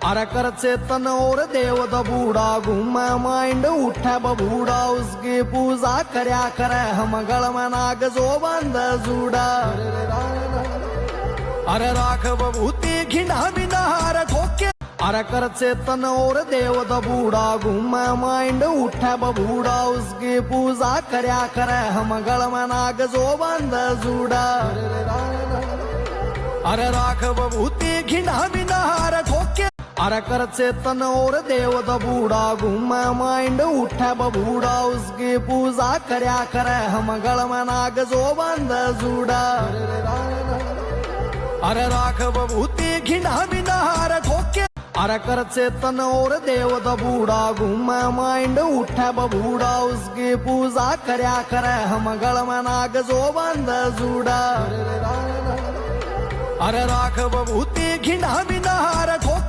अरे कर चेतन और देव बूढ़ा घूमा माइंड उठा बबूढ़ा उसकी पूजा करया करे हम गल में नाग जो बंद जूड़ा अरे राख बबूती घिना बिनार खोके अरे कर चेतन और देव बूढ़ा घूमा माइंड उठा बबूढ़ा उसकी पूजा करया करे हम गल में नाग जो बंद जूड़ा अरे राख बबूती घिना बिनार खोके अरे कर चेतन और देव बूढ़ा घूमा माइंड उठा बबूढ़ा उसकी पूजा करया करे हम गल में नाग जो बंद जूड़ा अरे राख बबूती घिना बिनार खोके अरे कर चेतन और देव बूढ़ा घूमा माइंड उठा बबूढ़ा उसकी पूजा करया करे हम गल में नाग जो बंद जूड़ा अरे राख बबूती घिना बिनार खोके